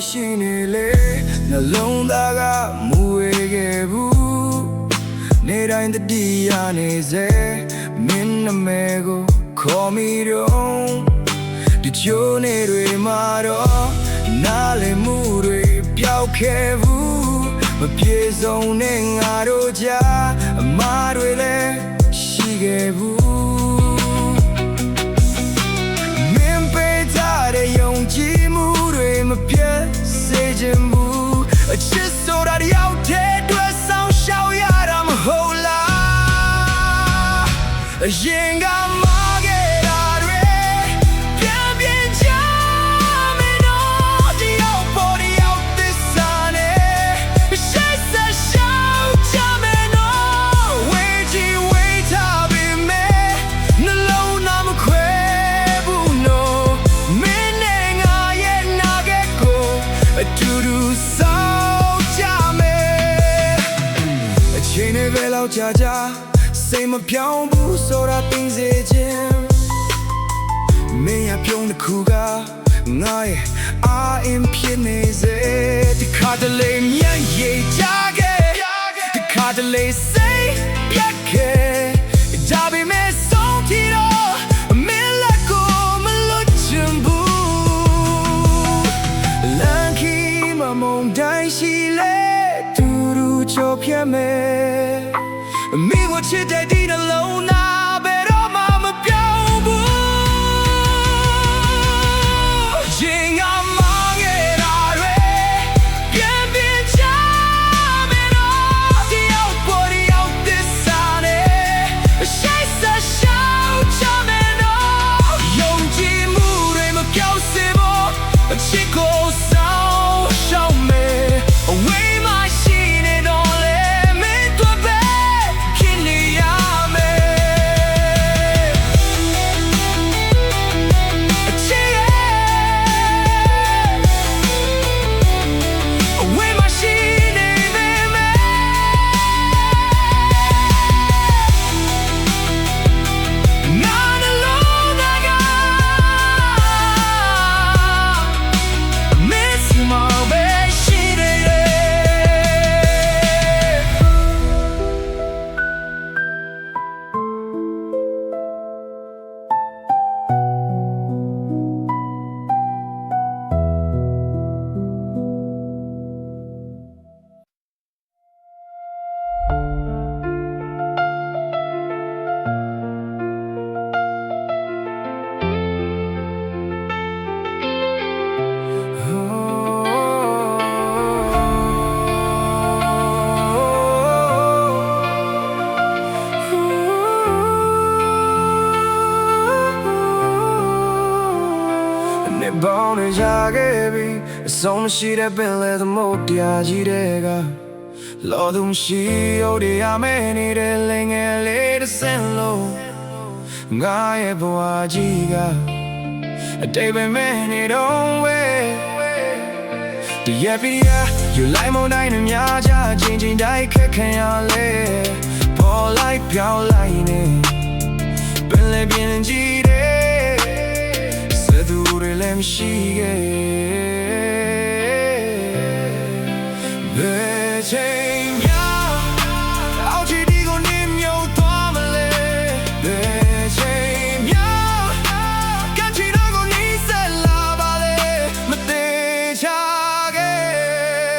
ရှိနေလေနှလုံးသားကမူဝေခဲ့ဘူးနေတိုင်းတတိယနေစေမင်းနာမည်ကိုခေါ်မိတော့ဒီချိုးနေတွေမှာတော့နားလည်မှုတွေပျောက်ခဲ့ဘူးမပြေဆုံးနဲ့ငါတို့ကြားအမှားတွေလည်းရှိခဲ့ဘူးယုံကြည်မှုတွေမပြတ်စေချင်ဘူးအချစ်ဆိုတာတယောက်တည်းတွေ့ဆောင်ရှောက်ရတာမဟုတ်လားအရင်ကမာခဲ့တာတွေပြန်ပြင်ကြမယ်နော်တယောက်ပေါ်တယောက်သစ္စာနဲ့ရှိစေရှောက်ကြမယ်နော်ဝေးကြည့်ဝေးထားပြီးမယ်နှလုံးသားမခွဲဘူးနော်အတူတူဆောင်ကြမယ်အချိန်နဲ့ပဲလောက်ကြာစိတ်မပြောင်းဘူးဆိုတာသိစေခြင်းမင်းရပြုံးတစ်ခုကငါရဲ့အာအင်ဖြစ်နေစေဒီခါတလေမြတ်ရိတ်ကြခဲ့ဒီခါတလေစိတ်ပြတ်ခဲ့ဒါပေမဲ့ဆုံးဖြတ်တော့မင်းလက်ကိုမလွတ်ချင်ဘူးမုန်တိုင်းရှိလေတူတူချိုးပြမယ်မိဝချစ်တဲ့ဒီနှလုံးသားဘယ်တော့မှမပြောင်းဘူးရင်ကမောင်းခဲ့တာတွေပြန်ပြင်ချမယ်တော့ဒီရောက်ပေါ်ဒီရောက်သစ္စာနဲ့ရှိစေရှောက်ချမယ်တော့ယုံကြည်မှုတွေမပြောင်းစေဖို့အချစ်ကိုဘောင်းရခဲ့ပြီအဆုံးမရှိတဲ့ပင်လေသမုတ်တရားကြီးတွေကလောသူမရှိဟုတ်ရမယ်နေတဲ့လင်ငယ်လေးတစ်စင်းလုံးငါရဲ့ဘဝကြီးကအတိတ်ပဲမနေတော့ဝဲဒီရပီယာယူလိုက်မတိုင်းနဲ့များကြချင်းချင်းတိုက်ခက်ခံရလေပေါ်လိုက်ပြောင်းလိုက်နေပင်လေပြင်းကြီးသူတွေလည်းမရှိခဲ့ဘယ်ချိန်များအောက်ခြေဒီကိုနေမြုပ်သွားမလဲဘယ်ချိန်များကချီတော့ကိုနေဆက်လာပါလေမသေးချခဲ့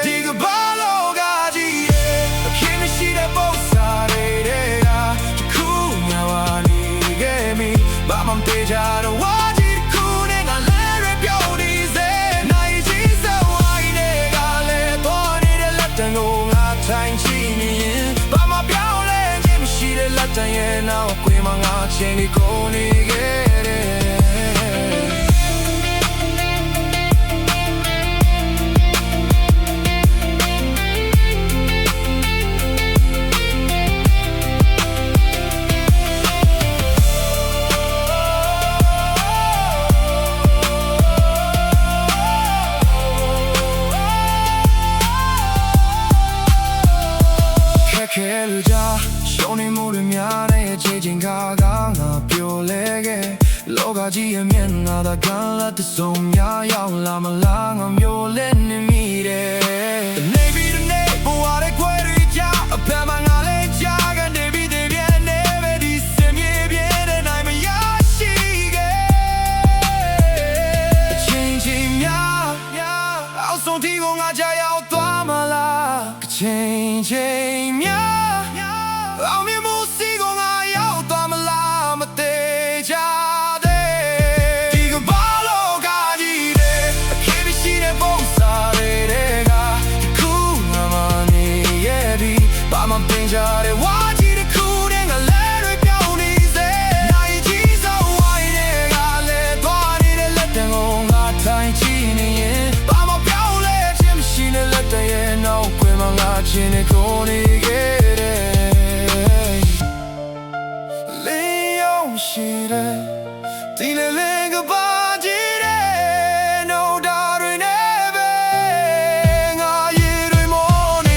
ဒီကဘာလို့ကကြီးရဲ့အခင်းမရှိတဲ့ပုံစားတွေကတခုများပါနေခဲ့မိဘာမှမသေးချတော့တန်ရဲ့နောက်ကွေးမငါချင်းဒီကိုနေခဲ့တယ်ခဲလူကြရှုံးနေမှုတွေများတဲ့အခြေချင်းကငါပြောလဲခဲ့ လောကကြီးရဲ့မျက်နှာသာကလာတဲ့စုံများရောက်လာမလားငါမျိုးလဲနေမိတယ်နေပြီးတဲ့နေဘဝရဲ့ခွဲရီကြအဖက်မှာငါလဲကြားကနေပြီးတဲ့ပြည့်နေပဲဒီစင်မြေပြည့်တဲ့နိုင်မရရှိခဲ့အချင်းချင်းများအောင်ဆုံးတီကိုငါကြားရောက်သွားမလားအချင်းချင်းများအောင်မြင်မှုစီကိုငါရောက်သွားမလားမသေးကြသေးဒီကဘာလို့ကကြီးတဲ့အခက်ရှိတဲ့ပုံစားတွေကခုငါမနေရဲ့ဒီဘာမှပင်ကြတဲ့ဝါကြီးတဲ့ခုတဲ့ငါလဲတွေပြောင်းနေစေနိုင်ကြီးစောဝိုင်းတွေကလဲသွားနေတဲ့လက်တံကိုငါထိုင်ချနေရင်ဘာမှပြောင်းလဲခြင်းမရှိတဲ့လက်တံရဲ့နောက်ကွယ်မှာငါချင်းနဲ့ကိုနေခဲ့ရှိတယ်ဒီလေလေကပါကြည့်တယ်နှုတ်သားတွေနဲ့ပဲငါရေတွေမောနေ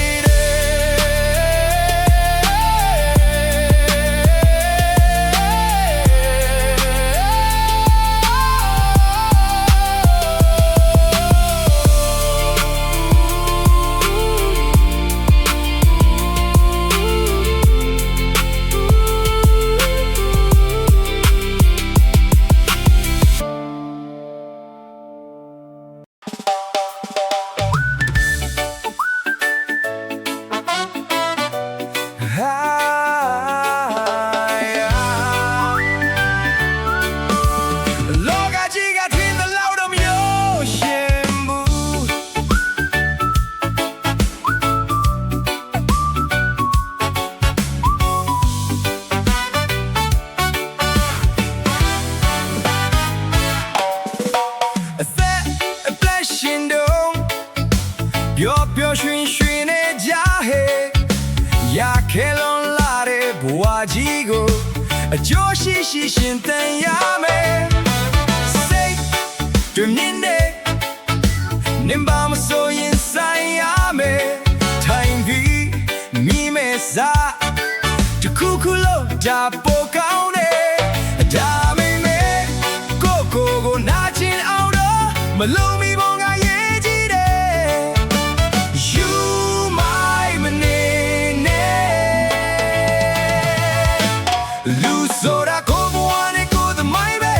ပျော်ပျော်ရွှင်ရွှင်နေကြဟဲ့ရခဲလုံးလာတဲ့ဘဝကြီးကိုအကျိုးရှိရှိရှင်သန်ရမယ်စိတ်တွင်နေနင်ပါမဆိုရင်ဆိုင်ရမယ်ထိုင်ပြီးမိမဲစားတခုခုလို့ဒါပိုကောင်းတယ်ဒါမိမဲကိုနာချင်အောင်တော့မလုံးမီပေါ်ငါရေးကြည့်တယ်လူဆိုတာကိုဘဝနဲ့ကိုယ်သမိုင်းပဲ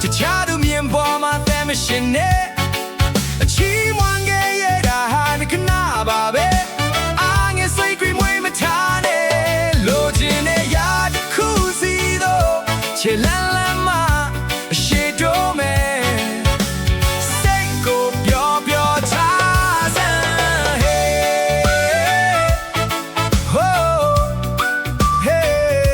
တခြားသူမြင်ပေါ်မှာတဲ့မရှင်နဲ့အချီးမွမ်းခဲ့ရတာဟာခဏပါပဲအားငယ်စိတ်တွေမွေးမထားနဲ့လိုချင်တဲ့ရာတစ်ခုစီတော့ချစ်လန်းလန်းမှာအရှိတိုးမယ်စိတ်ကိုပျော်ပျော်ထားစမ်းဟေးဟိုဟေး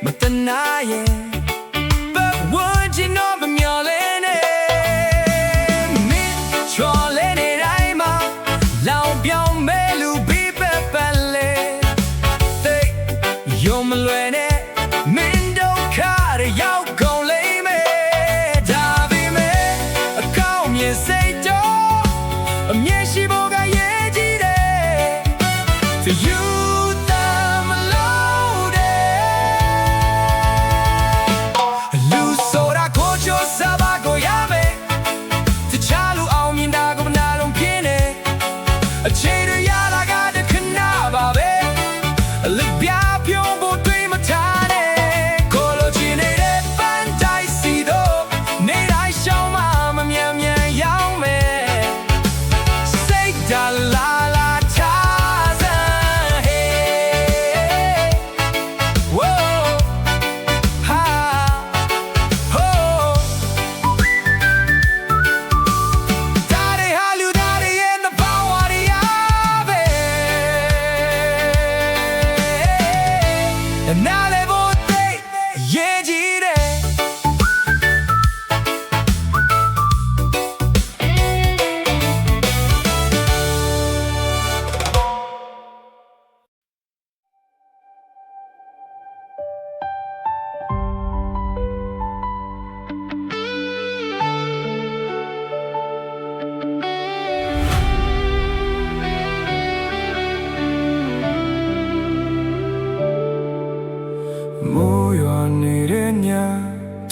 မတနာရဲ့but would you know မမျော်လင့်နေမင်းချော်လဲနေတိုင်းမှာလောင်ပြောင်းမဲလူပြီးပဲလေသိရုံမလွယ်နဲ့မင်းဒုက္ခရရောက်ကုန်လိမ့်မယ်ဒါပေမဲ့အကောင်းမြင်စိတ်တော့အမြဲရှိဖို့ကရေးကြည့်တယ် to you la la la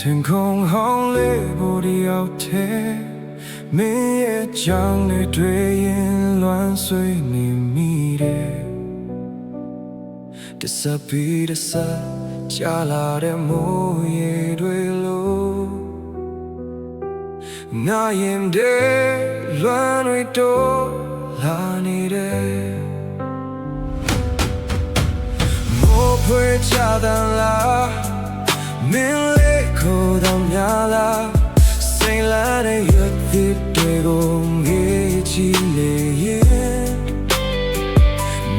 天空好累不的要贴每夜将你对饮乱碎你迷的Disappear的色加拉的木叶对路那眼的乱瑞多拉你的莫会加单啦命里口到များ啦စိတ်လာတဲ့ရစ်တွေကိုငေးကြည့်လေရင်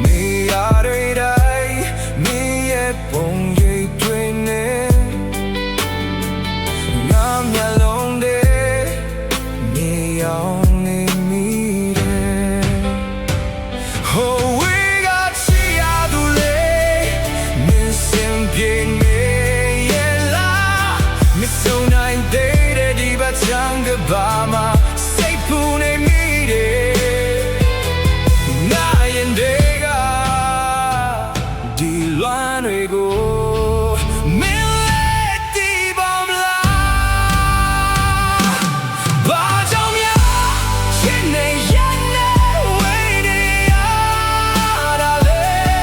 နေရတဲ့တိုင်းနေရဲ့ပုံရိပ်တွေနဲ့ငါမျက်လုံးတွေနေအောင်နေမိတယ် Oh we got see how to lay missing being me yeah la miss so night day chẳng được bà mà say phu này mi đi na yên đề ga đi loan người go mình lệ đi bom la ba trong nhà trên này yên này quay đi đã lệ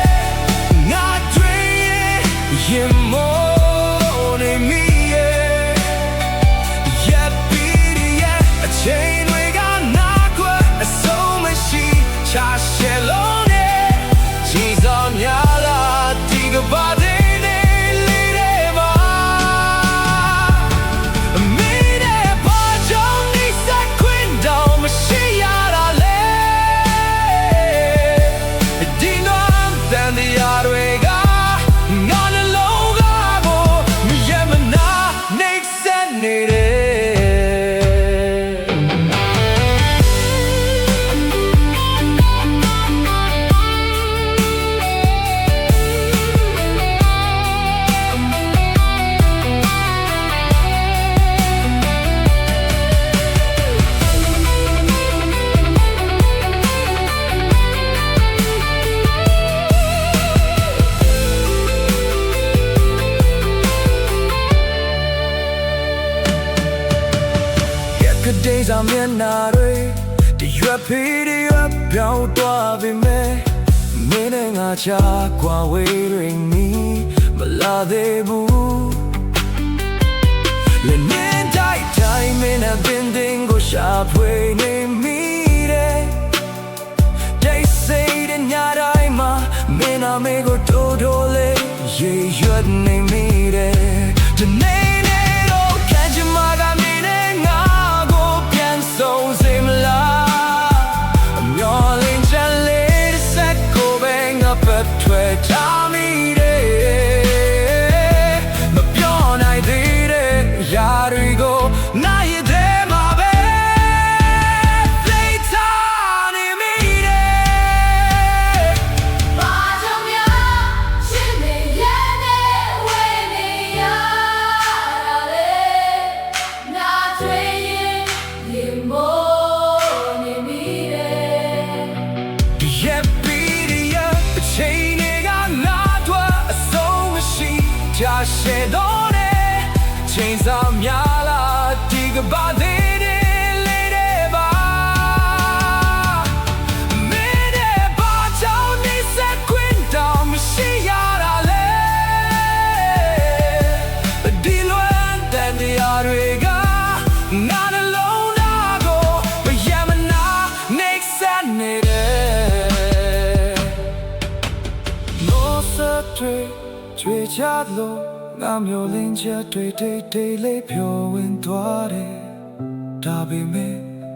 ngã thuê yên mô này mi Chain we got nakwa so much cha shelone she's on yala diga bade ne lire ba mine ba jong ni sa queen down ma she yala le dino than the other ga ngana loga go mi yemna next set ne Days I'm in nare the you pity up down to be me meaning a cha kwa waiting me mala de bu le nen time in a bending go sharp way name me they say the nyadai ma mena me go do le ye yud name me the name it all can't you maga so similar I'm your link and later set go bang up at twitch I'm eating my beyond I did it yari go now you there my bed playtime in me ba trong nhà trên này yên này quên đi ya ra na thuê yên mô ni mi de yeah beat ya chain ga na twa so shi cha she do ne chain sa mya la ti ga ba de le de ba me de ba chao ni sa queen down me shi ya la le di loan than the other ga not alone I go but yeah man next set need no satre chwe cha lo ngà myo lin cha twe te le phyo win twa de da be me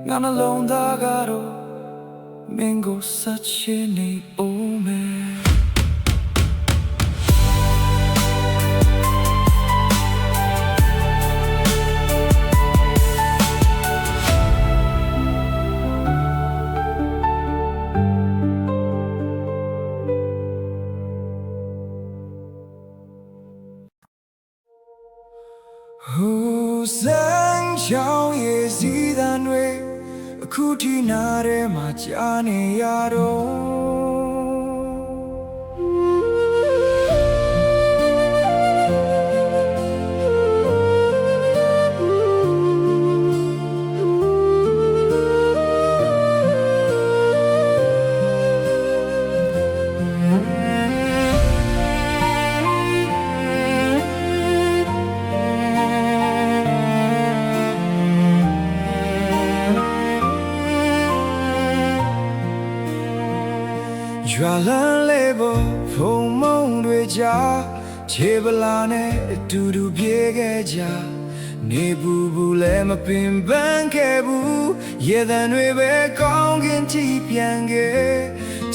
ngà na long da ga ro min go sat chin ni o me Sang chao ye si dan we အခုထိနာထဲမှာကြားနေရတော့ Hãy subscribe cho kênh Ghiền Mì Gõ Để không bỏ lỡ ရွာလန်းလေးပေါ်ဖုံမုံတွေကြားခြေပလာနဲ့အတူတူပြေးခဲ့ကြနေဘူးလည်းမပင်ပန်းခဲ့ဘူးရေသံတွေပဲကောင်းကင်ကြည့်ပြန်ခဲ့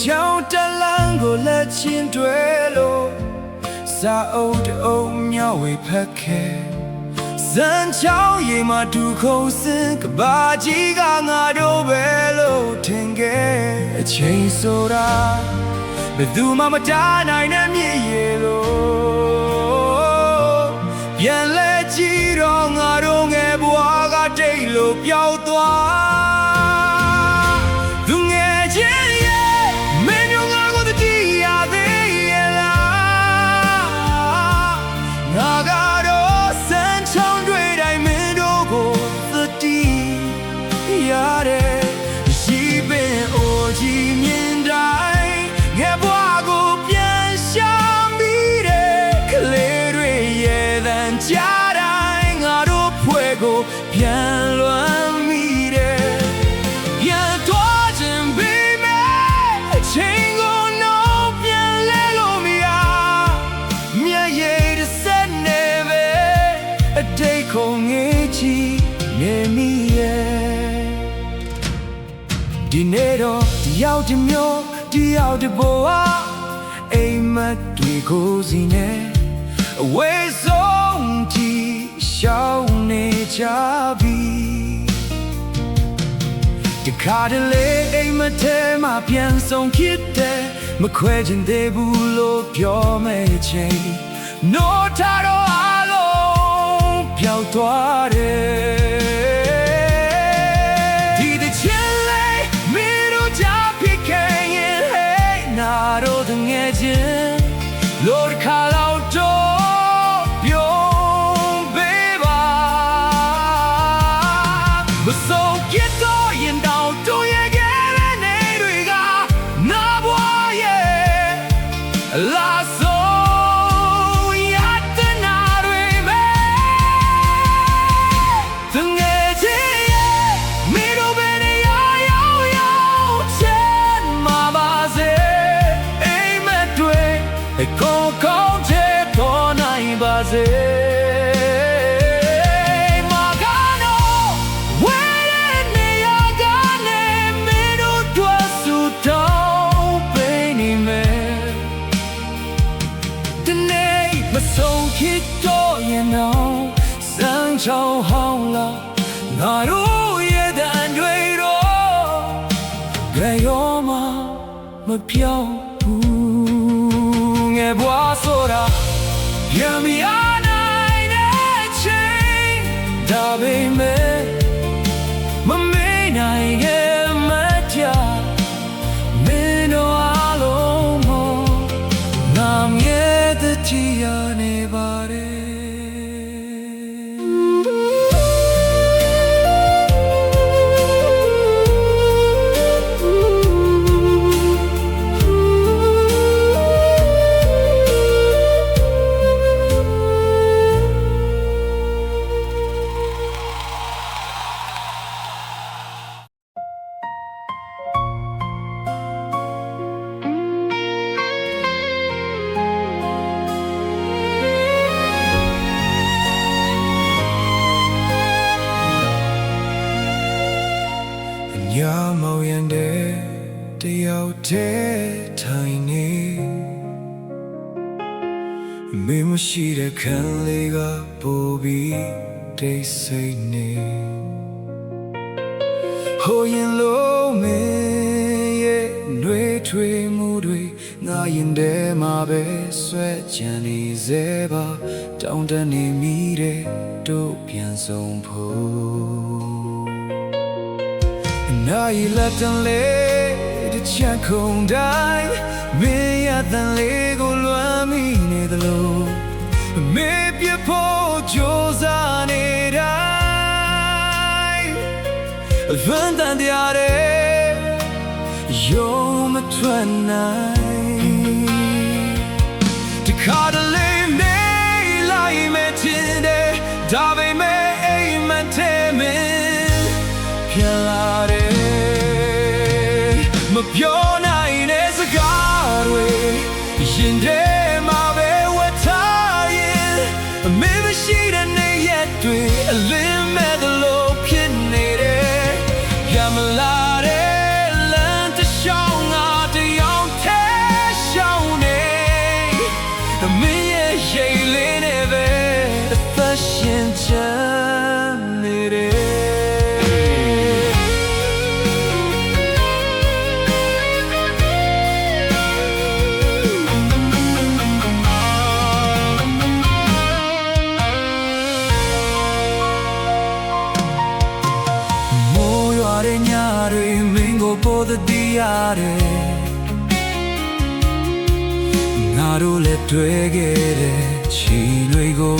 ကြောင်တလန်းကိုလက်ချင်းတွေလို့စာအုပ်တအုပ်မြောက်ဝေဖက်ခဲ့ဇန်ချောင်းရေမှာဒုခုံစင်ကဘာကြီးကငါတို့ပဲလို့ထင်ခဲ့အချိန်ဆိုတာဘယ်သူမှမတားနိုင်တဲ့မြည်ရလို့ပြန်လဲကြည့်တော့ငါတို့ငယ်ဘဝကတိတ်လို့ပျောက်သွားသူငယ်ချင်းရဲ့မင်းတို့ငါကိုတတိယသေးရဲ့လားငါကတော့စမ်းချောင်းတွေတိုင်းမင်းတို့ကိုသတိရတယ်ရှိပင်အိုကြီးမြင်တိုင်းငယ်ဘဝကိုပြန်ရှာမိတယ်ကလေးတွေရဲ့တန်ကြားတိုင်းငါတို့ဖွဲ့ကိုပြန်လွမ်းမိတယ်ပြန်သွားခြင်းပေးမယ်အချိန်ကိုတော့ပြန်လဲလို့မရမျက်ရည်တစ်စက်နဲ့ပဲအတိတ်ကိုငေးချီနေမိရဲ့ဒီနေ့တော့ဒီရောက်ဒီမျိုးဒီရောက်ဒီဘဝအိမ်မက်တွေကိုစီနဲ့အဝေးဆုံးတီရှောင်းနေကြပြီဒီခါတလေအိမ်မက်ထဲမှာပြန်ဆုံးဖြစ်တယ်မခွဲချင်သေးဘူးလို့ပြောမယ့်ချိန်နိုးထားတော့အလုံးပျောက်သွားတယ်ဒီတဲ့ချင်းလေးမင်းတို့ကြဖြစ်ခဲ့ရင်ဟဲ့နာတို့ငယ်ချင်းလို့ခါလောက်တော့ပြုံးပေးပါမဆုံးပြတော့ရင်တော့တို့ရဲ့ခဲ့တဲ့နေတွေကနာဘွားရဲ့လာဆုံးရတဲ့နာတွေပဲသူငယ်ချင်းရဲ့မင်းတို့ပဲနေရောက်ချင်မှာပါစေအိမ်မက်တွေကိုယ်ကောင်းချေပေါ်နိုင်ပါစေမကနော်ဝဲတဲ့နေရာကနေမင်းတို့တွေ့စုတော့ပေးနေမယ်ဒီနေ့မဆုံးဖြစ်တော့ရင်တော့စမ်းချောင်းဟောင်းလာငါတို့ရဲ့တန်တွေတော့ကြရောမှမပြောင်းဘူးငယ်ဘွားဆိုတာပြန်မရနိုင်တဲ့ချိန်ဒါပေမဲ့မမေ့နိုင်ရဲ့မတရားမင်းတို့အလုံးမငါမြဲတဲ့တီးရနေပါတယ်ညမောင်ရံတဲ့တယောက်တည်းထိုင်နေမင်းမရှိတဲ့ခံလေးကပိုပြီးတိတ်ဆိတ်နေဟိုရင်လုံးမင်းရဲ့နှွေးထွေးမှုတွေငါရင်ထဲမှာပဲဆွဲကြံနေစေပါတောင်းတနေမိတဲ့တို့ပြန်ဆုံးဖို့နိုင်လက်တန်လေးတစ်ချက်ခုန်တိုင်းမင်းရတဲ့လေးကိုလွမ်းမိနေသလိုမေးပြဖို့ကြိုးစားနေတိုင်းဗန်တန်တရားရဲ့ရုံမထွက်နိုင်ဒီခါတလေးနေလိုက်မဲ့တင်တယ်ဒါပေမဲ့အိမ်မထဲမင်းပြန်လာတယ်မပြောနိုင်တဲ့စကား ရင်ထဲမှာပဲဝတ်ထားရင်အမေမရှိတဲ့နေ့ရက်တွေအလင်းမဲ့သလိုဖြစ်နေတယ်ပြန်မလာတဲ့လမ်းတစ်လျှောက်ငါတယောက်တည်းရှောင်နေအမေရဲ့ရိတ်လေးနဲ့ပဲအသက်ရှင်ချမ်းနေတယ်ပေါ်တဲ့ရတယ်ငါတို့လည်းတွေ့ခဲ့တဲ့ချီတွေကို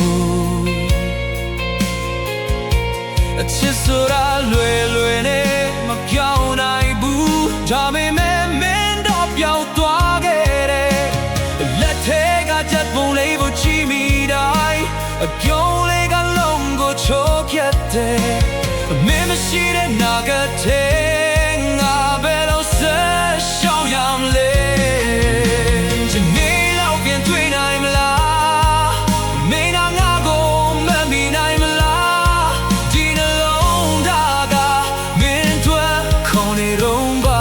အချစ်ဆိုတာလွယ်လွယ်နဲ့မပြောင်းနိုင်ဘူးဒါပေမဲ့မင်းတော့ပြောင်းသွားခဲ့တယ်လက်ထဲကချက်ပုံလေးကိုချီမိတိုင်းအပြုံးလေးကလုံးကိုချိုးပြတ်တယ်မင်းမရှိတဲ့နာဂတ်ထဲရှောင်ရမလဲဒီနေ့လောက်ပြန်တွေ့နိုင်မလားမင်းနာငါကိုမမီနိုင်မလားဒီနှလုံးသားကမင်းတို့ခေါ်နေတော့ပါ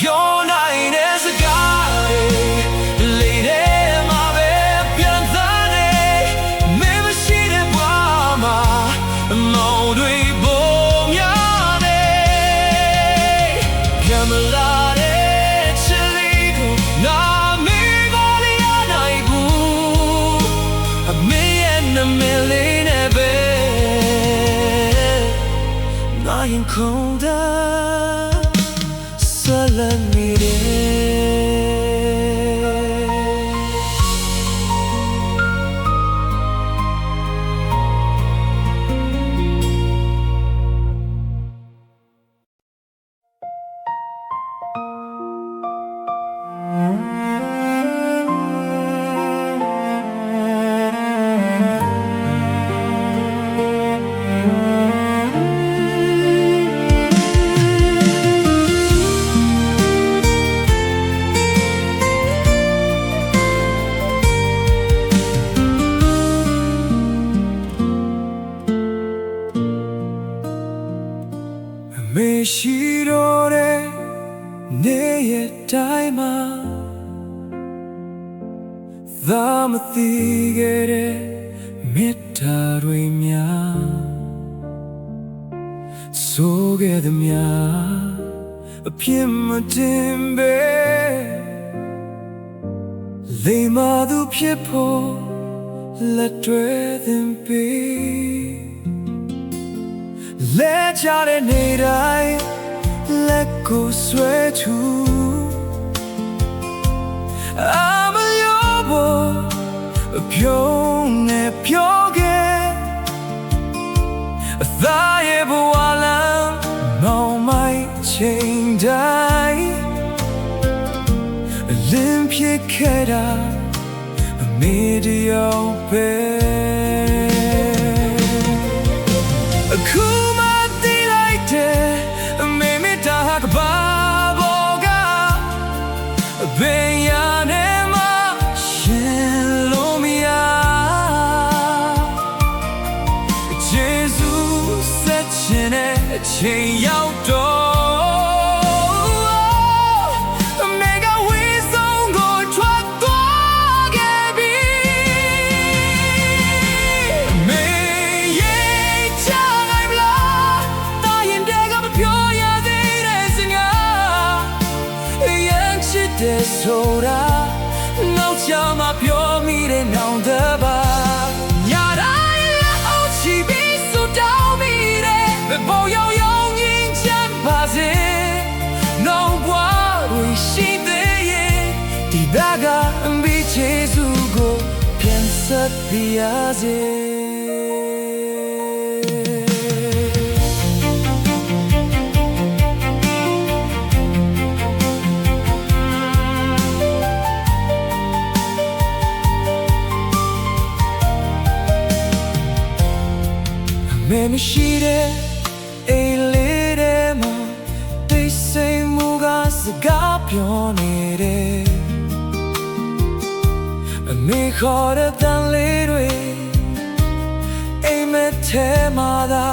ပြောနိုင်တဲ့စကားတွေလေးထဲမှာပဲပြန်သားနေမင်းမရှိတဲ့ဘဝမှာမောင်တွေပုံများနေပြန်မလာတဲ့ချစ်လေးကိုနာမည်ကိုလည်းရနိုင်ဘူးအမေရဲ့နာမည်လေးနဲ့ပဲငါရင်ခုန်တာLet meမရှိတော့တဲ့နေ့ရက်တိုင်းမှာသာမသိခဲ့တဲ့မေတ္တာတွေများဆိုခဲ့သည်များအပြစ်မတင်ပဲလိမ္မာသူဖြစ်ဖို့လက်တွေသင်ပေးလက်ချတဲ့နေတိုင်းလက်ကိုဆွဲထူအမယောဘောအပြုံးနဲ့ပြောခဲ့အသားရဲ့ဘဝလမ်းမောင်မိုက်ချိန်တိုင်းလင်းဖြစ်ခဲ့တာအမေတယောက်ပဲအခုကဘာဘောကဘယ်ရနဲ့မှရှင်လို့မရဂျေဇုဆက်ချင်တဲ့အချိန်ရောက်တော့ဆိုတာနောက်ချမှာပြောမိတဲ့နောင်တပါညာတိုင်းလက်အောက်ချီပြီးစူတောင်းမိတဲ့ဘုံရောင်ရောင်ရင်ချမ်းပါစေနောင်ဘွားတွေရှိသေးရဲ့ ဒီဒါကအမီချေစုကိုပြန်ဆက်ပြရစေမဲမရှိတဲ့အိမ်လေးထဲမှာတိတ်ဆိတ်မှုကစကားပြောနေတယ်အမေခေါ်တဲ့တန်လေးတွေအိမ်မက်ထဲမှာသာ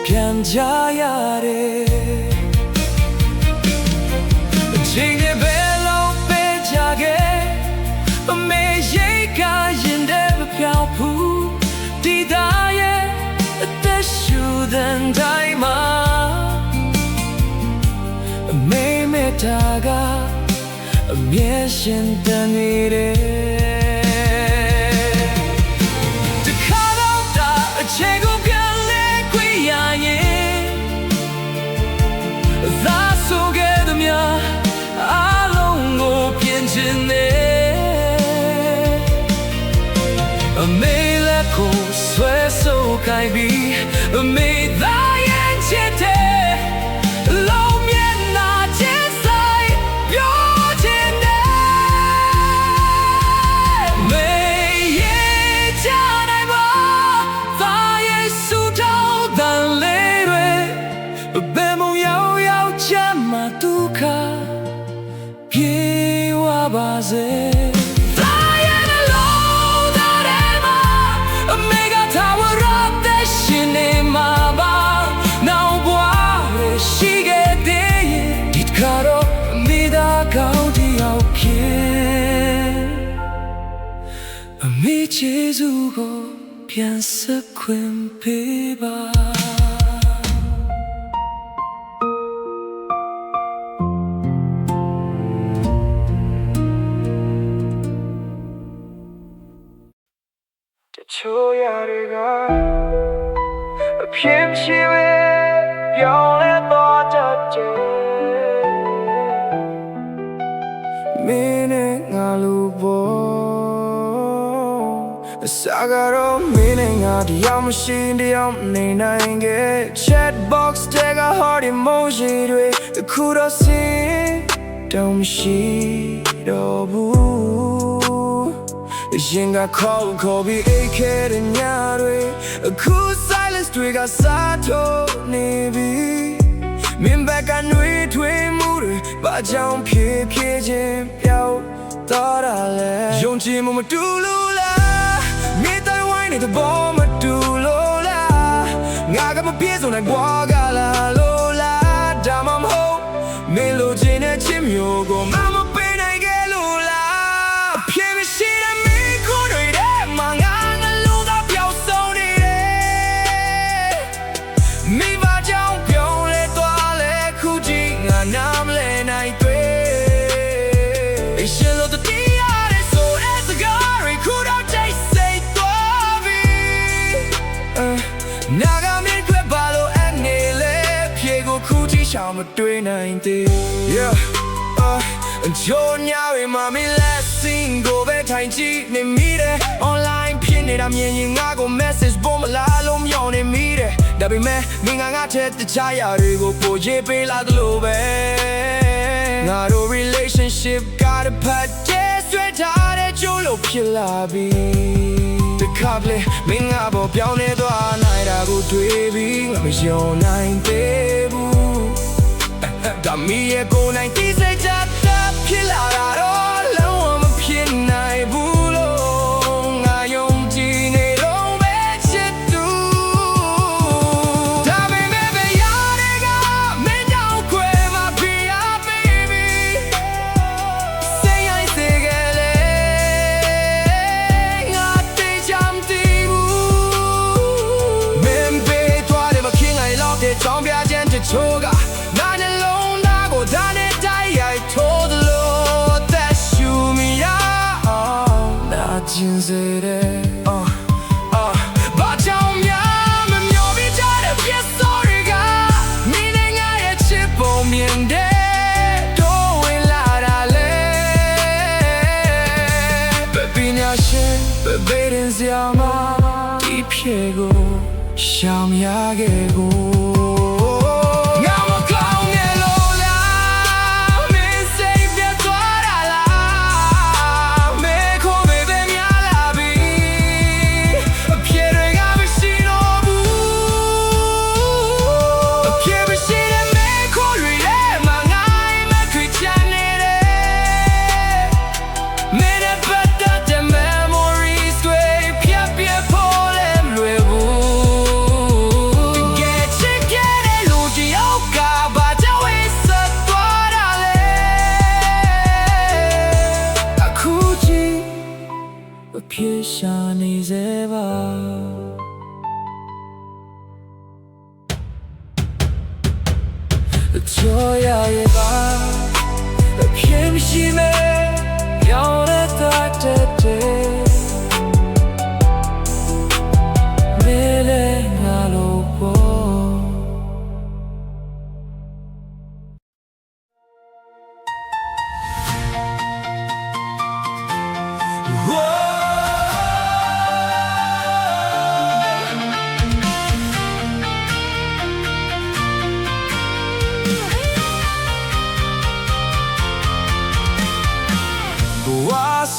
ပြန်ကြရတယ်အချိန်နဲ့ဘယ်လိုပဲကြခဲ့အမေရိတ်ကရင်တဲ့မပြောင်းဘူးဒီသားရဲ့အသက်ရှူတဲ့တိုင်းမှာအမေမေတ္တာကအမြဲရှင်တန်နေတယ်တခါတော့တာအချိန်ကိုပြန်လဲခွေရရင်သာဆိုခဲ့သမျှအားလုံးကိုပြင်ချင်တယ်အမေလက်ကိုဆွဲဆိုခိုင်းပြီးအမေသားရဲ့ချစ်တဲ့လုံးမျက်နှာချင်းဆိုင်ပြောချင်တယ်မေရဲ့ချနိုင်ပါသားရဲ့ဆူတောင်းတန်လေးတွေဘယ်မရောက်ရောက်ချမ်းမဒုက္ခပြေဝပါစေအမေကျေးဇူးကိုပြန်ဆက်ခွင့်ပေးပါတချို့ရတွေကအပြင်းရှိဝဲပြောင်းလဲသွားတတ်တယ်မင်းနဲ့ငါလိုပေါ်စာကတော့မင်းနဲ့ငါတရားမရှိတရားမနေနိုင်ခဲ့ Chat box တဲ့က heart emoji တွေအခုတော့စင်တောင်မရှိတော့ဘူးရင်ကခေါ်ပြီးအိတ်ခဲတဲ့ညတွေအခု silence တွေကစားထုတ်နေပြီမင်းဘက်ကနှွေးထွေးမှုတွေဘာကြောင့်ဖြစ်ချင်းပြောင်းတော့တာလဲယုံကြည်မှုမတူလို့လားမြေတိုင်ဝိုင်းနေတဲ့ဘောမတူလို့လားငါကမပြေဆုံးနိုင်ဘွားကလာလို့လားဒါမှမဟုတ်မင်းလိုချင်တဲ့ချစ်မျိုးကိုမမပေးနိုင်ခဲ့လို့လားဖြစ်မရှိတဲ့မင်းကိုတွေတဲ့မငါငလူကပြောင်းဆုံးနေတယ်မိဘကြောင့်ပြောင်းလဲသွားလဲခုကြည့်ငါနားမလဲနိုင်တွေ့ရှင်လို့တတိယတဲ့ဆိုတဲ့စကားတွေခုတော့တိတ်ဆိတ်သွားပြီနာဂမင်းခွဲပါလို့အနေလဲဖြေကိုခုကြည့်ချောင်မတွေ့နိုင်သေး Yeahချိုးညာဝေမမီလက်စင်ကိုပဲထိုင်ကြည့်နေမိတယ် online ဖြစ်နေတာမြင်ရင်ငါကို message ပို့မလားလို့မျှော်နေမိတယ်ဒါပေမဲ့မင်းငါတဲ့တခြားရာတွေကိုပို့ရေးပေးလာသလိုပဲငါတို့ relationship ကတပတ်ကျဆွဲထားတဲ့ကျိုးလို့ဖြစ်လာပြီတခါလေမင်းငါပေါ်ပြောင်းနေသွားနိုင်တာကိုတွေ့ပြီးငါမယုံနိုင်သေးဘူးဒါမီရဲ့ကိုယ်နိုင်တိစိတ်ချဖြစ်လာတာတော့လုံးဝမဖြစ်နိုင်ဘူးလို့ငါယုံကြည်နေတော့ပဲချစ်သူဒါပေမဲ့ဘယ်ရတဲ့ကမင်းကြောင့်ခွဲမှာပြရ baby စိတ်ရိုက်စေခဲ့လေငါတိတ်ချမ်းတည်ဘူးမင်းပေးသွားတယ်မခင်ငါလောက်တဲ့ကြောင်ပြခြင်းတချို့ကနားနှလုံးသားကိုဒါနဲ့တိုက်ရိုက်ထိုးချင်းစေတဲ့ဘာကြောင့်များမမျောပြီးကြတဲ့ပြစ်စောတွေကမင်းနဲ့ငါရဲ့ချစ်ပုံမြင်တဲ့တိုးဝင်လာတာလေ စရာမဒီဖြေကိုရှောင်ရခဲ့ကိုငါမကောင်းနေလို့လားမင်းစိတ်ပြတ်သွားတာလားမေခေါ်ပေးတယ်များလာပြီအဖြေတွေကမရှိတော့ဘူးအဖြေမရှိတဲ့မေခေါ်တွေရဲ့မငိုင်းမခွေချမ်းနေတယ်မင်းရဲ့ပတ်သက်တဲ့ memories တွေဖြတ်ပြဖို့လည်းမလွယ်ဘူးပြေရှာနေစေပါကြော်ရရဲ့ပါပြေမရှိမဲရောင်းရတဲ့တဲ့မဲလေငါလို့ပေါ်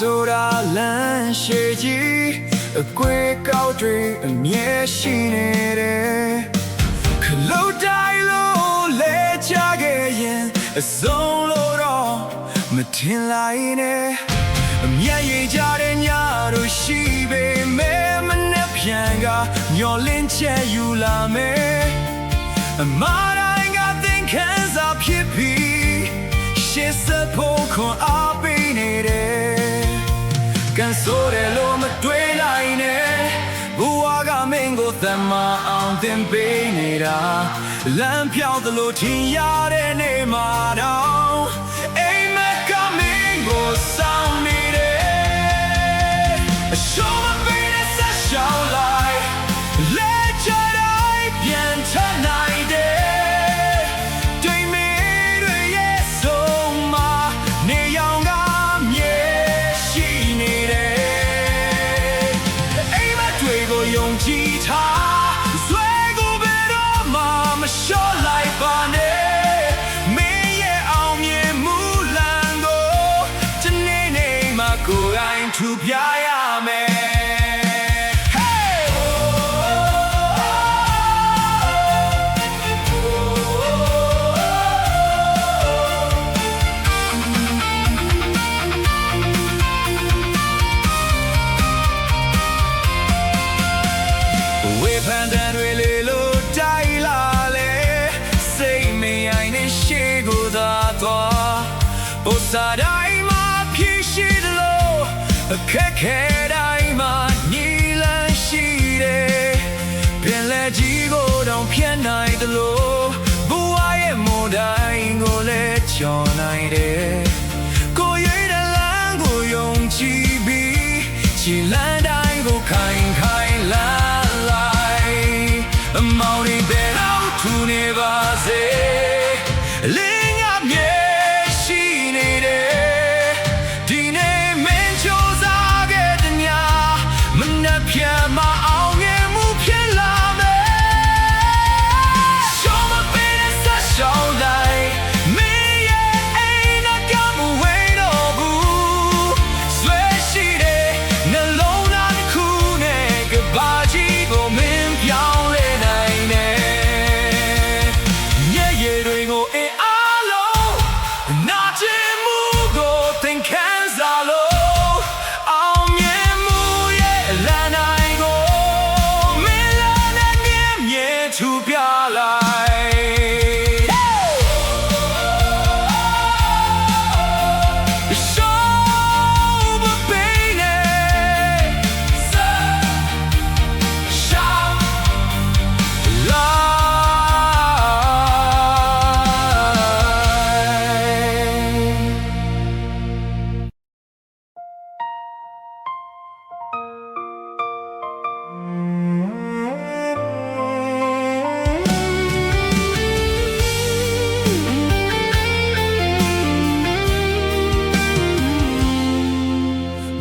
ဆိုတာလမ်းရှိကြီးအကွေကောက်တွေအမြဲရှိနေတယ်ခလုတ်တိုင်းလို့လဲချခဲ့ရင်အစုံလို့တော့မထင်လိုက်နဲ့အမျက်ရည်ကြတဲ့ညတို့ရှိပေမဲ့မနဲ့ပြန်ကမျောလင်းချက်ယူလာမယ်အမားတိုင်းကသင်ခန်းစာဖြစ်ပြီးရှေ့ဆက်ဖို့ခွန်အားပေးနေတယ်ကန်ဆိုရလို့မတွေ့နိုင်နဲ့ဘူဝါကမင်းကိုသမ်းမအောင်သင်ပေးနေတာလမ်းပြောင်းသလိုထင်ရတဲ့နေမှာတော့အိမ်မက်ကမင်းကိုစောင်းနေတယ်အရှုံးမပေးတဲ့ဆက်ရှောင်းလိုက်လက်ချတိုင်းပြန်ထနိုင်တယ်ဒိမ်မင်းတွေရဲ့ဆုံးမနေရောင်ကမြေရှိနေယုံကြည်ထားဆွဲကိုဘယ်တော့မှမလျှော့လိုက်ပါနဲ့မင်းရဲ့အောင်မြင်မှုလမ်းကိုဒီနေ့နေမှကိုယ်တိုင်ထူပြရမယ်ဖန်တန်တွေလေလို့တိုက်လာလေစိတ်မယိုင်နဲ့ရှေ့ကိုသာသွားပို့စာတိုင်းမှာဖြည့်ရှိတယ်လို့အခက်ခဲတိုင်းမှာညီလန်းရှိတယ်ပြန်လဲကြီးကိုတော့ဖြတ်နိုင်တယ်လို့ဘဝရဲ့မိုးတိုင်းကိုလည်းကျော်နိုင်တယ်ကိုရွေးတဲ့လမ်းကိုယုံကြည်ပြီးခြေလမ်းတိုင်းကိုခိုင်ခိုင်လန်းမောင်ရီဘယ်တော့ထူနေပါစေလင်းငါမြေရှိနေတယ်ဒီနေ့မင်းချိုးစားခဲ့တဲ့ညမနှက်ပြမအောင်ငယ်မှုဖြစ်လာမယ်ရှောင်းမပေးတဲ့ဆက်ရှောင်းလိုက်မင်းရဲ့အိမ်ကကမဝေးတော့ဘူးဆွဲရှိတဲ့နှလုံးသားတစ်ခုနဲ့ကဘာကြီးကိုမင်းပြောင်း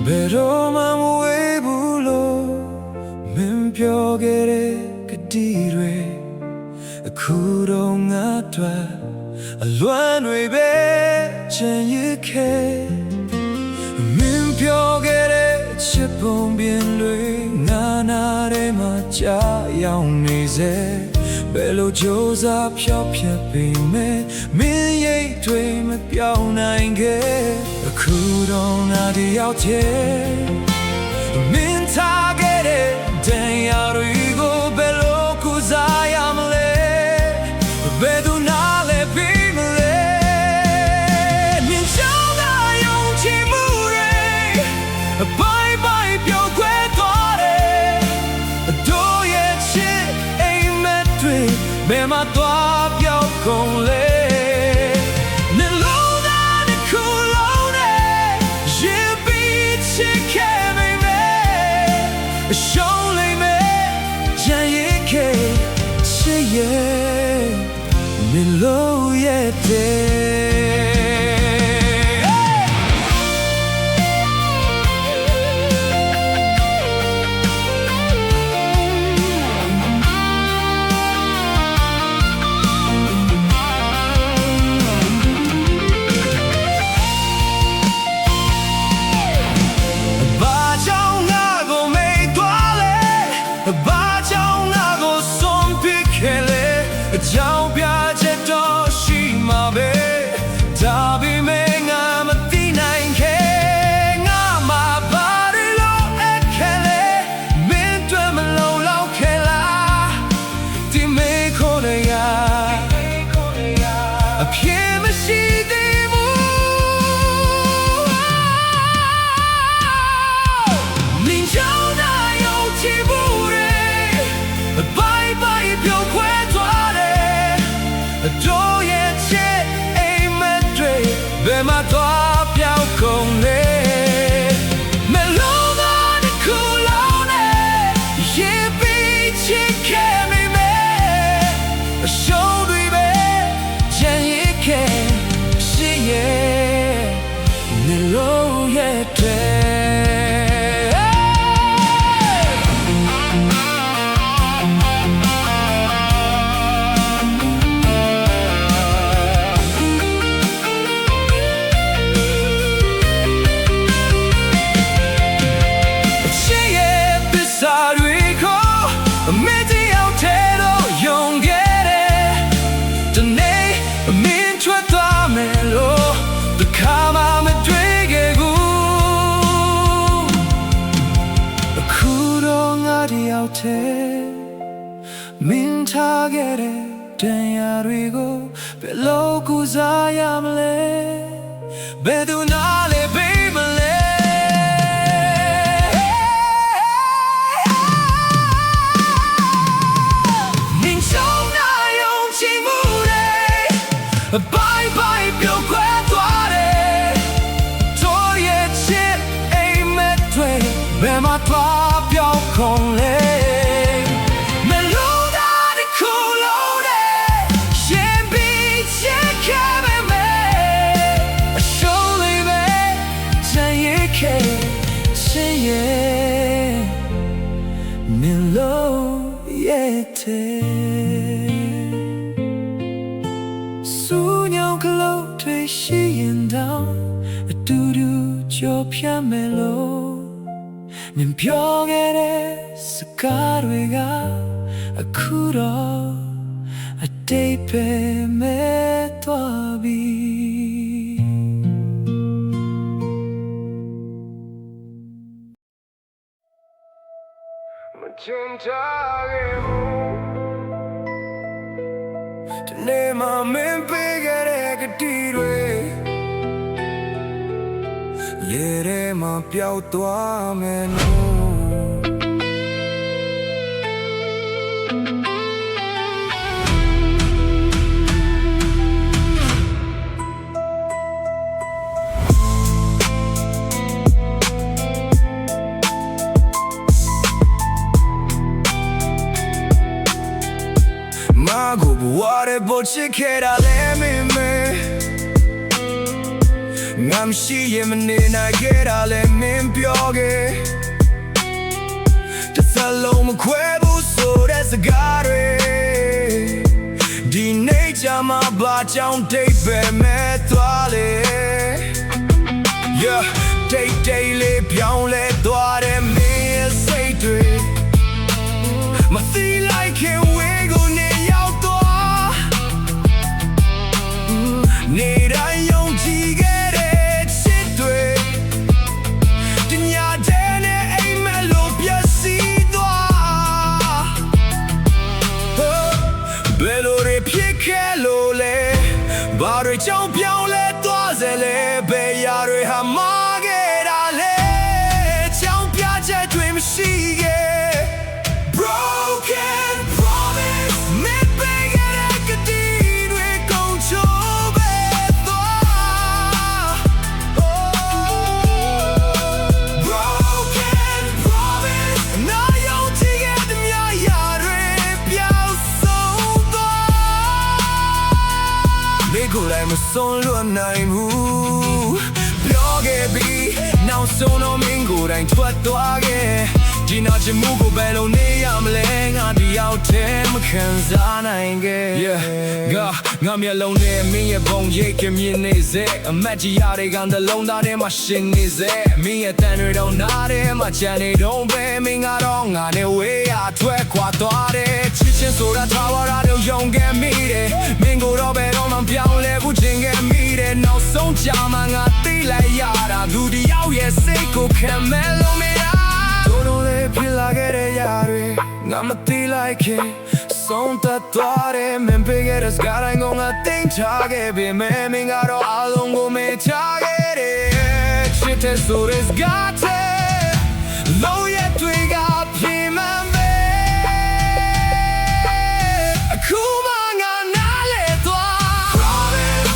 ဘယ်တော့မှမဝေးဘူးလို့ ပြောခဲ့တဲ့ကတိတွေအခုတော့ငါတို့အလွမ်းတွေပဲချင်ရခဲ့မင်းပြောခဲ့တဲ့ချစ်ပုံပြင်တွေငါနာထဲမှာကြာရောက်နေစေဘယ်လိုကြိုးစားဖြောက်ဖြတ်ပေမဲ့မင်းရိတ်တွေမပြောင်းနိုင်ခဲ့အခုတော့ငါတယောက်တည်းမင်းထားခဲ့တဲ့တရားတွေကိုဘယ်လိုကုစားရမလဲဘယ်သူနားလဲပြီးမလဲမြင်ချောင်းသာယုံကြည်မှုတွေဘိုင်ဘိုင်ပြောခွဲသွားတယ်တို့ရဲ့ချစ်အိမ်မက်တွေဘယ်မှာသွားပြောင်းကုန်လဲနှလုံးသားတစ်ခုလုံးနဲ့ရင်ပြီးချစ်ခဲ့မိမယ်ရှုံးလိမ့်မယ်ကြံရည်ခဲ့ချစ်ရဲ့မလို့ရဲ့ဘာကြောင့်ငါကိုဆုံးဖြတ်ခဲ့လဲအကြောင်းပြချက်တော့ရှိမှာပဲဒါပေမဲ့ငါမသိနိုင်ခဲ့ငါမှာဘာလို့အခက်လဲမင်းတို့မလုံလောက်ခဲ့လားဒီမေခေါ်နေရအဖြစ်မရှိသေးဘူးနင်ကြောင့်သာယုံကြည်မှုဘိုင်ဘိုင်ပြောခွဲသွားတယ်တို့ရဲ့ချစ်အိမ်မက်တွေဘယ်မှာသွားပြောင်းကုန်လဲမလုံးသားတစ်ခုလုံးနဲ့ရင်ပြီးချစ်ခဲ့မိမယ်အရှုံးတွေပဲကြံရည်ခဲ့ရှိရဲ့နေလို့ရဲ့မင်းတယောက်တည်းတော့ယုံခဲ့တယ်ဒီနေ့မင်းထွက်သွားမယ်လို့တခါမှမတွေ့ခဲ့ဘူးအခုတော့ငါတယောက်တည်းမင်းထားခဲ့တဲ့တရားတွေကိုဘယ်လိုကုစားရမလဲဘယ်သူနားလဲပေးမလဲဘိုင်ဘိုင်ပြောခွဲသွားတယ်တို့ရဲ့ချစ်အိမ်မက်တွေဘယ်မှာသွားပြောင်းကုန်လဲမလို့တာတစ်ခုလုံးနဲ့ရှင်ပြီးချစ်ခဲ့ပေမဲ့အရှုံးလေးပဲချင်ရခဲ့ရှင်ရဲ့မလို့ရဲ့ဆူညောင်ကလေးတွေရှိရင်တောင်အတူတူကြော်ဖြတ်မယ်လို့မင်းပြောခဲ့တဲ့စကားတွေကအခုတော့အတိတ်ပဲမဲ့သွားပြီမချင်ထားခဲ့ဘူးဒီနေ့မှမင်းပေးခဲ့တဲ့ကတိတွေလေထဲမှာပျောက်သွားမယ်နော်ကိုဘဝရဲ့ဘောချစ်ခဲ့တာလဲမင်းမဲငါမရှိရင်မနေနိုင်ခဲ့တာလဲမင်းပြောခဲ့တသ လုံးမခွဲဘူးဆိုတဲ့စကားတွေဒီနေ့ချာမှာဘာကြောင့်တိတ်ပဲမဲ့သွားလေ Yeah တိတ်တိတ်လေးပြောင်းလဲသွားတဲ့မင်းရဲ့စိတ်တွေမသိလိုက်ခင်ဝေးကိုနေရောက်သွားနေတိုင်းယုံကြည်ခဲ့တဲ့ချစ်တွေတညာတဲ့နဲ့အိမ်မက်လို့ပြည့်စည်သွားဘယ်လိုတွေဖြစ်ခဲ့လို့လဲဘာတွေကြောင့်ပြောင်းလဲသွားစေလဲဘယ်ရာတွေဟာမာခဲ့တာလဲကြောင့်ပြချက်တွေမရှိခဲ့ Broken promise မပေးခဲ့တဲ့ကတိတွေကုန်ချိုးပဲသွား Broken promise နာယုံကြည်ခဲ့တဲ့မြာရာတွေပြောင်းဆုံးသွားမိကိုယ်လည်းမဆုံးလွတ်နိုင်ဘူးပြောခဲ့ပြီးနောက်ဆုံးတော့မင်းကိုယ်တိုင်ထွက်သွားခဲ့ဒီနာချင်မှုကိုဘယ်လိုနေရမလဲငါဒီရောက်တဲ့မခံစားနိုင်ခဲ့ ငါမျက်လုံးနဲ့မင်းရဲ့ဘုံရိတ်ကမြင်နေစေအမတ်ကြီးရတဲ့ကန်တလုံးသားထဲမှာရှင်နေစေမင်းရဲ့တန်တွေတော့နားထဲမှာချန်နေတော့ပဲမင်းကတော့ငါနဲ့ဝေးရထွက်ခွာသွားတယ်ချစ်ချင်းဆိုတာထားပါတော့ယုံခဲ့မိတယ်မင်းကိုတော့ဘယ်တော့မှပြောင်းလဲဘူးချင်ခဲ့မိတယ်နောက်ဆုံးကြမှာငါသိလိုက်ရတာလူတယောက်ရဲ့စိတ်ကိုခံမဲ့လို့မရdon't let feel like it yare ngam ti like it son ta tware men pege res garai ngong a ting chage be me mingaro along go me chage chit te so res gate lo ye twiga piman be akuma nga na le twa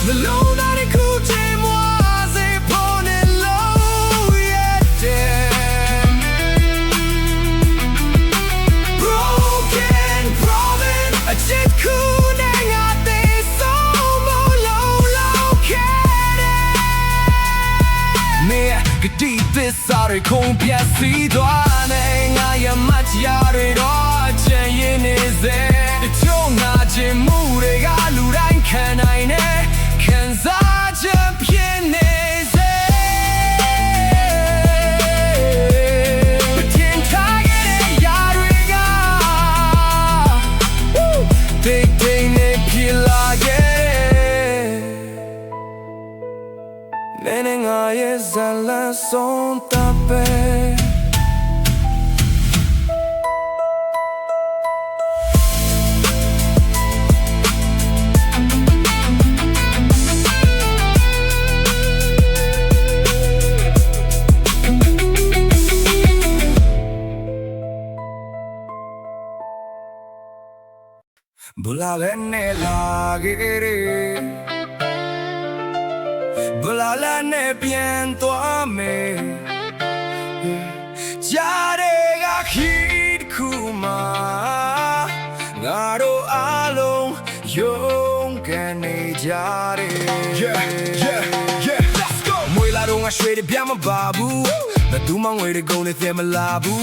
the low that it could take was a pony low yetချစ်ခုနဲ့ငါသိဆုံးမလို့လောက်ခဲ့တယ်မင်းကတိသစ္စာတွေခုန်ပြတ်စီးသွားနေငါရမတ်ရတွေတော့ချင်ရင်နေစေတချို့ငါချင်မှုတွေကလူတိုင်းခံနိုင်တယ်ခံစားချက်ဖြစ်နေစေZala son tape Bulale ne lagere Bulala ne bien toi me Jare ga khit kuma Ngaro along yong kane jare Let's go Moi la dong a shwe de bya ma ba bu Na du ma ngwe de gong le the ma la bu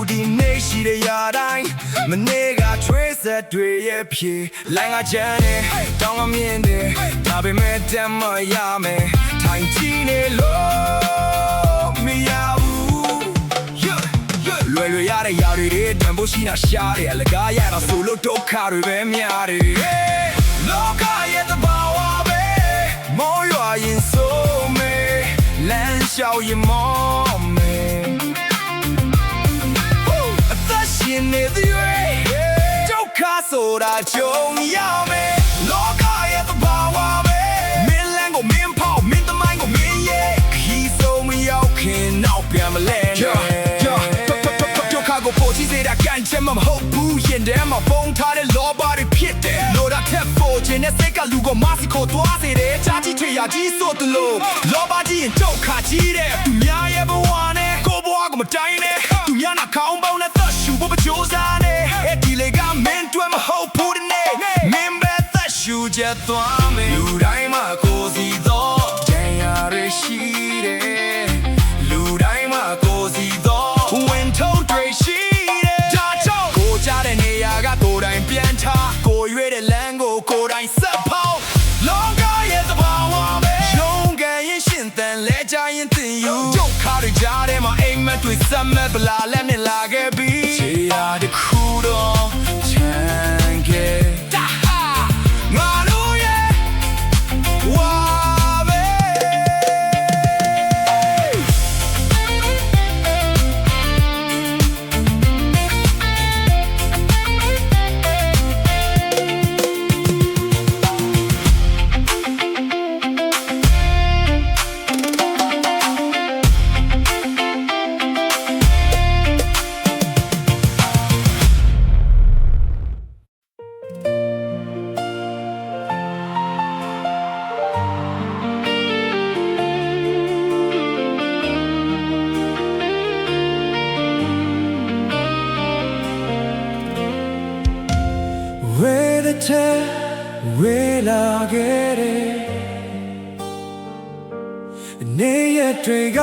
Di nei shi de ya dai Ma ne ga chwe set dwe ye phye Lai nga jan ne Dong nga myin de Da be me dem ma ya me ထိုင်ကြည့်နေလို့မရဘူးလွယ်လွယ်ရတဲ့ຢာတွေတန်ဖို့ရှိတာရှားတယ်အလကားရတာဆိုလို့ဒုက္ခတွေပဲများတယ်လောကရဲ့သဘာဝပဲမောရွာရင်ဆိုမေလမ်းလျှောက်ရင်မောမေအသက်ရှင်နေသည်ဒုက္ခဆိုတာကြုံရမယ်လောကရဲ့သဘာဝပဲမင်းလမ်းကိုမင်းဖောက်မင်းသမိုင်းကိုမင်းရဲ့ခီးဆုံးမရောက်ခင်နောက်ပြန်မလဲနဲ့ဒုက္ခကိုပိုချီစေတာကန်ချက်မဟုတ်ဘူးရင်ထဲမှာပုံထားတဲ့လောဘတွေဖြစ်တယ်လိုတာထက်ဖို့ခြင်းနဲ့စိတ်ကလူကိုမဆီကိုသွားစေတယ်ချာကြီးထွေရကြီးဆိုတလို့လောဘကြီးရင်ဒုက္ခကြီးတဲ့သူများရဲ့ဘဝနဲ့ကိုဘဝကိုမတိုင်းနဲ့သူများနာခေါင်းပေါင်းနဲ့သက်ရှူဖို့မကြိုးစားနဲ့အဲ့ဒီလေကမင်းတွေ့မဟုတ်ဘူးတဲ့မင်းပဲသက်ရှူချက်သွားမယ်လူတိုင်းမှာကိုယ်စီတော့ကြံရရရှိတယ်လူတိုင်းမှာကိုယ်စီတော့ဝင်ထုတ်တွေရှိတယ်ဒါ တွေကြားထဲမှာအိမ်မက်တွေစက်မဲ့ဗလာလက်နဲ့လာခဲ့ပြီးခြေရာတစ်ခုတော့ချမ်းခဲ့ငါတို့ရဲ့ဝါဝေးတဲ့ဝေးလာခဲ့တဲ့နေရတွေက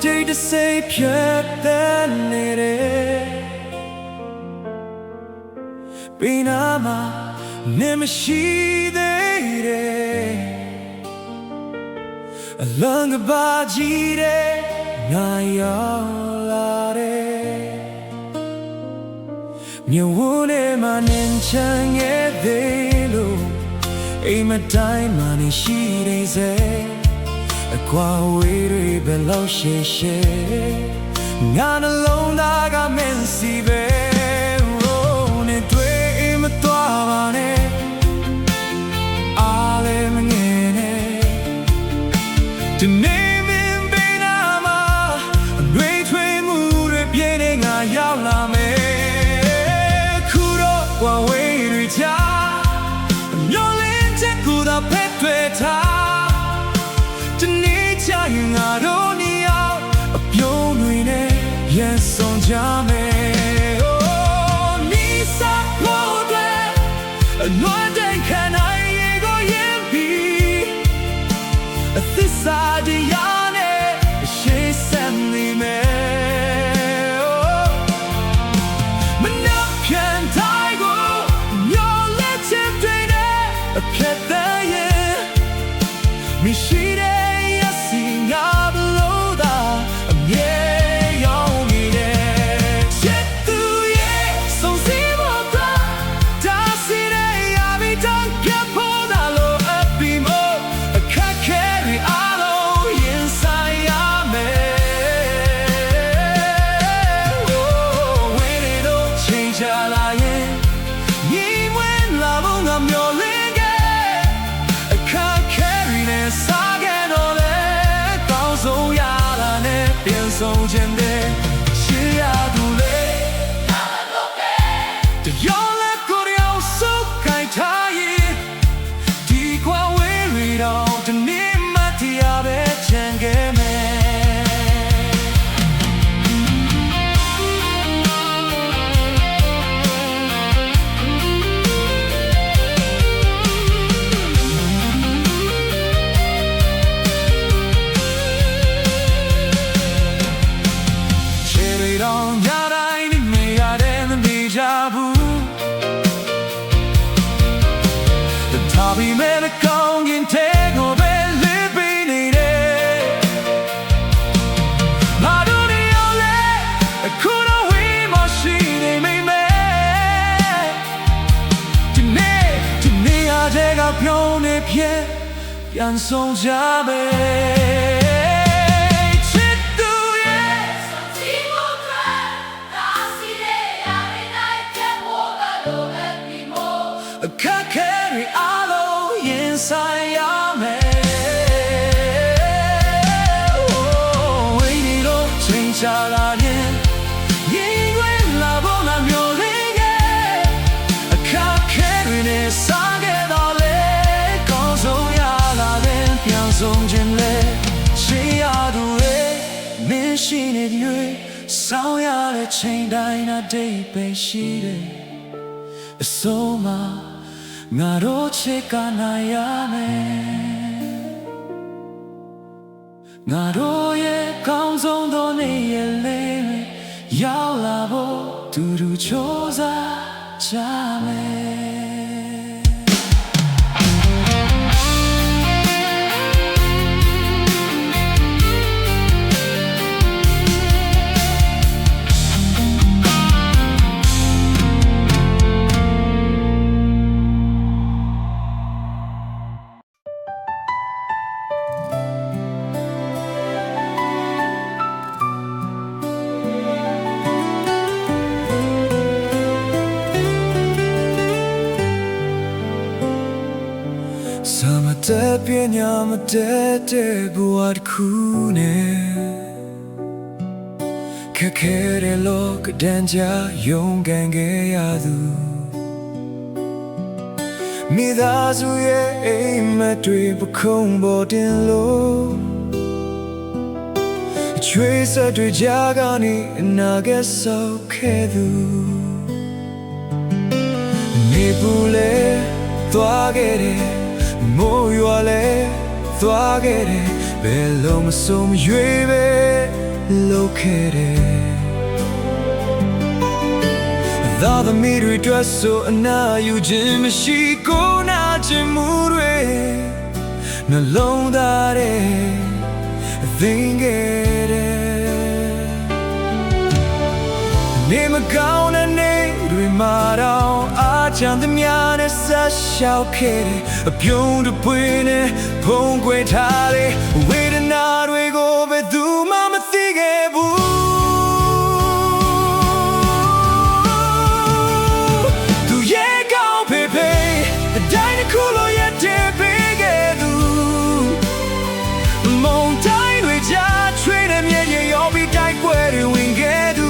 ကြိတ်တစိပ်ဖြတ်တဲ့နေတယ်ပိနာမှာနေမရှိသေးတယ်အလံကပါကြီးတဲ့ငါရောက်လာတယ်မြဝန်းထဲမှာနင်ချမ်းခဲ့သေးလို့အိမ်မတိုင်းမှာနေရှိနေစေအကွာဝေးတွေဘယ်လောက်ရှည်ရှည်ငါနှလုံးသားကမင်းစီပဲနဲ့တွေ့အိမ်မသွားပါနဲ့အားလည်းမငယ်နဲ့ဒီနေ့မင်းဘေးနာမှာအနှွေးထွေးမှုတွေပြည့်နေငါရောက်လာမယ်ဝဝေးတွေချာမျောလင်းချက်ကိုသာဖက်တွေ့ထားဒီနေ့ချရင်ငါတို့နေအောင်အပြုံးတွေနဲ့ရင်ဆောင်ကြမယ်နီးစပ်ဖို့တဲ့အနွမ်းတဲ့ခံနိုင်ရေကိုရင်ပြီးအသစ္စာတရားနဲ့ရှေ့ဆက်နေမယ်မရှိတဲ့ရစီငါဘလို့သာအမြဲရောက်နေတယ်ချစ်သူရဲ့ဆုံးစီဖို့သာဒါစီတဲ့ရပြီတောင်ပြဖို့သာလို့အပီမို့အခက်ခဲတွေအားလုံးရင်ဆိုင်ရမယ်ဝေးနေတော့ချိန်ချလာရင်ညီမဝင်လာဖို့ငါမျောလင်းစားခဲ့တော့လေကောင်းဆုံးရတာနဲ့ပြန်ဆုံးခြင်းတဲ့ရှေ့ရသူလေနာမလို့ပဲတယောက်လက်ကိုယ်ရောက်စုခိုင်ထားရင်ဒီကွာဝေးရီတော့ဒီနေ့မှတရားပဲချန်ခဲ့မယ်ညတိုင်းနေရတဲ့နေကြဘူးဒါပေမဲ့ကောင်းကင်ထဲကိုပဲလေးပေးနေတယ်ငါတို့နေရောလေအခုတော့ဝေးမရှိနေမိမယ်ဒီနေ့အားတဲ့ကပြုံးနေဖြစ်ပြန်ဆုံးကြမယ်အခက်ခဲတွေအားလုံးရင်ဆိုင်ရမယ်ဝေးနေတော့ချိန်ချလာရင်ရင်ဝင်လာဖို့ငါမျောလင်းခဲ့အခက်ခဲတွေနဲ့စားခဲ့တော့လေကောင်းဆုံးရလာတဲ့ပြန်ဆုံးခြင်းလေရှေ့ရသူလေမင်းရှိနေပြီဆောင်ရတဲ့ချိန်တိုင်းအတိတ်ပဲရှိတယ်အစိုးမငါတို့ချစ်ကနိုင်ရမယ်ငါတို့ရဲ့ကောင်းဆုံးသောနေ့ရက်လေးရောက်လာဖို့တူတူကြိုးစားကြမယ် သက်ပညာမတတ်တဲ့ဘဝတစ်ခုနဲ့ခက်ခဲတဲ့လောကဒဏ်ကြရုန်းကန်ခဲ့ရသူမိသားစုရဲ့အိမ်မက်တွေပခုံးပေါ်တင်လို့ချွေးဆက်တွေကြားကနေအနာဂတ်ဆောက်ခဲ့သူနေပူလဲသွားခဲ့တယ်မိုးရွာလဲသွားခဲ့တယ်ဘယ်လိုမဆုံးရွေးပဲလုပ်ခဲ့တယ်သာသမီတွေတွေ့ဆိုအနာယူခြင်းမရှိကိုနာခြင်းမှုတွေနှလုံးသားတဲ့သိင်ခဲ့တယ်နေမကောင်းတဲ့နေ့တွေမှာတော့အားချမ်းသမျှနဲ့ဆက်လျှောက်ခဲ့တယ်အပြုံးတစ်ပွေနဲ့ဖုံးကွယ်ထားတဲ့ဝေဒနာတွေကိုဘယ်သူမှမသိခဲ့ဘူးသူရဲ့ကောင်းဖေးဖေးအတိုင်းတစ်ခုလိုရတဲ့ပေးခဲ့သူမုန်တိုင်းတွေကြားချွေးတဲ့မြေကြီးရောပြီးတိုက်ပွဲတွေဝင်ခဲ့သူ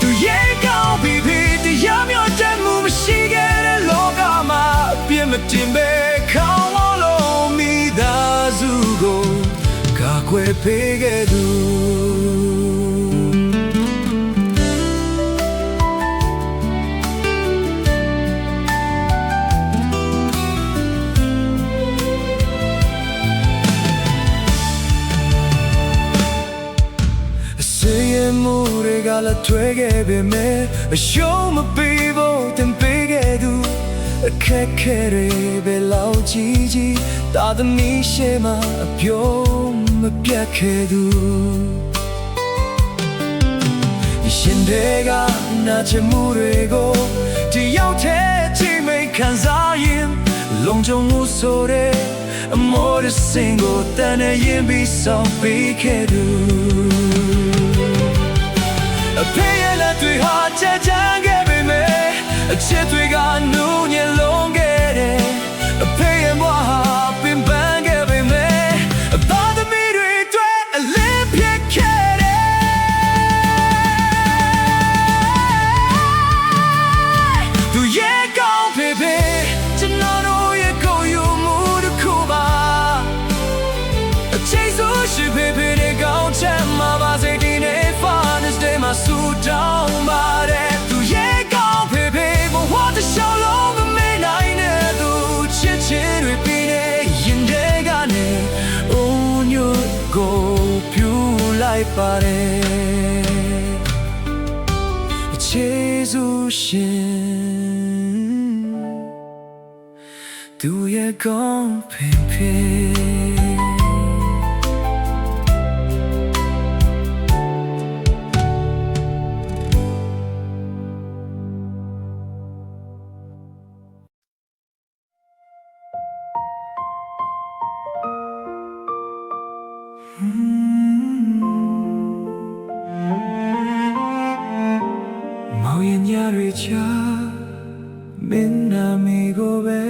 သူရဲ့ကောင်းဖေးဖေးတရားမျှတမှုမရှိခဲ့တဲ့လောကမှာပြင်းမတင်ပဲခေါင်းလုံးမိသားစုကိုကာကွယ်ပေးခဲ့သူမှုတွေကလည်းထွေးခဲ့ပေမဲ့အရှုံးမပေးဖို့တင်ပေးခဲ့သူအခက်ခဲတွေပဲလောက်ကြီးတာသမီရှေ့မှာအပြုံးမပြတ်ခဲ့သူရှင်တွေကနာချမှုတွေကိုတယောက်တည်းချိန်မိတ်ခံစားရင်လုံခြုံမှုဆိုတဲ့အမောရစင်ကိုတန်နေရင်ပြီးဆောင်ပေးခဲ့သူအဖေရဲ့လက်တွေဟာချမ်းချမ်းခဲ့ပေမဲ့အချစ်တွေကနူးညံ့လုံးခဲ့တယ်အဖေရဲ့ဘဝဟာပင်ပန်းခဲ့ပေမဲ့သားသမီးတွေအတွက်အလင်းဖြစ်ခဲ့တယ်သူရဲ့ကောင်းဖေးဖေးကျွန်တော်တို့ရဲ့ကိုယ်ယူမှုတစ်ခုပါအချိန်ဆိုရှိဖေးဖေးတွေကောင်းချမ်းမှာပါစေဒီနေ့မဆူတောင်းပါတဲ့သူရဲ့ကောင်းဖေးဖေးဘဝတစ်လျှောက်လုံးမမေ့နိုင်တဲ့သူချစ်ချင်းတွေပြီးနေရင်တဲ့ကနေအိုးညို့ကိုပြူလိုက်ပါတယ်ချေစုရှင်သူရဲ့ကောင်းဖေးဖေးမောင်ရင်ညတွေချာမင်းနာမီကိုပဲ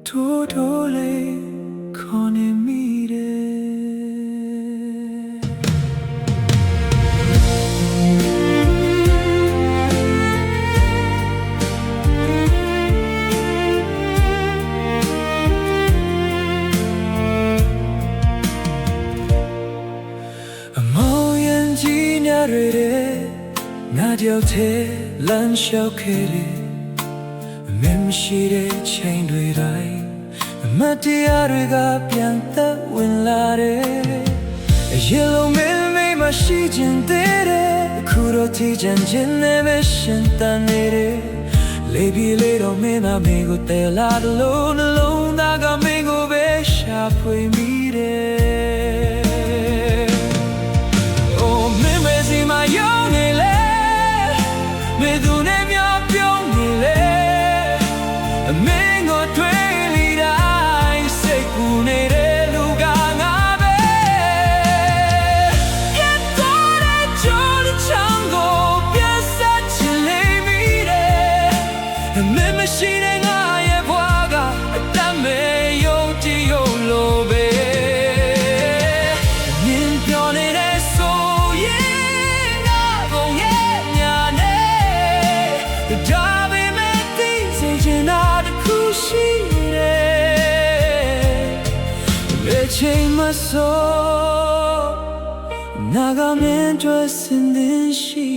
ထိုးထိုးလေးခေါ်နေမိတယ်အမောင်ရင်ကြီးညတွေငါတယောက်တည်းလမ်းလျှောက်ခဲ့တယ်အမင်းမရှိတဲ့ချိန်တွေတိုင်းအမတ်တရားတွေကပြန်သက်ဝင်လာတယ်အရေလုံးမင်းမိမရှိခြင်းသေးတယ်အခုတော့ထိချင်ခြင်းနဲ့ပဲရှင်တန်နေတယ်လေးပြီးလေးတော့မင်းသားမင်းကိုတဲလာတယ်လို့နှလုံးသားကမင်းကိုပဲရှာဖွေမိတယ်အိုးမင်းပဲစီမယောင်းနေလေမေသူနဲ့မြပြုံးနေလေအမင်းကိုတွေ့လိတိုင်းစိတ်ကူနေတဲ့လူကငါပဲပြတ်သွားတဲ့ကြိုးတစ်ချောင်းကိုပြန်ဆက်ချင်လိမ့်မိတယ်အမင်းမရှိတဲ့ငါရဲ့ဘဝကအ ဆိုနာဂမင်းတွေစင်တင်ရှိ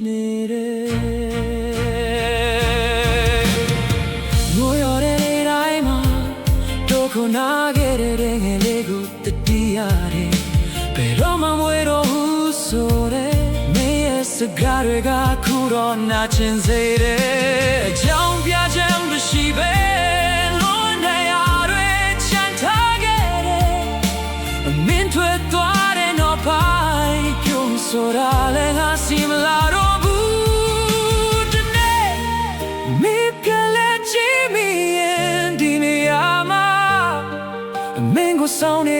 နေတယ်ငိုရတဲ့နေ့တိုင်းမှာဒုက္ခနာခဲ့တဲ့ငယ်လေးကိုတတိရတယ်ဘယ်တော့မှမဝေတော့ဘူးဆိုတဲ့မင်းရဲ့စကားတွေကခုတော့နာကျင်စေတယ်အကြောင်းပြချက်မရှိပဲဆိုတာလည်းငါစီမလာတော့ဘူးဒီနေ့မိပြလဲချီမီရင်ဒီနေရာမှာမင်းကိုဆောင်နေ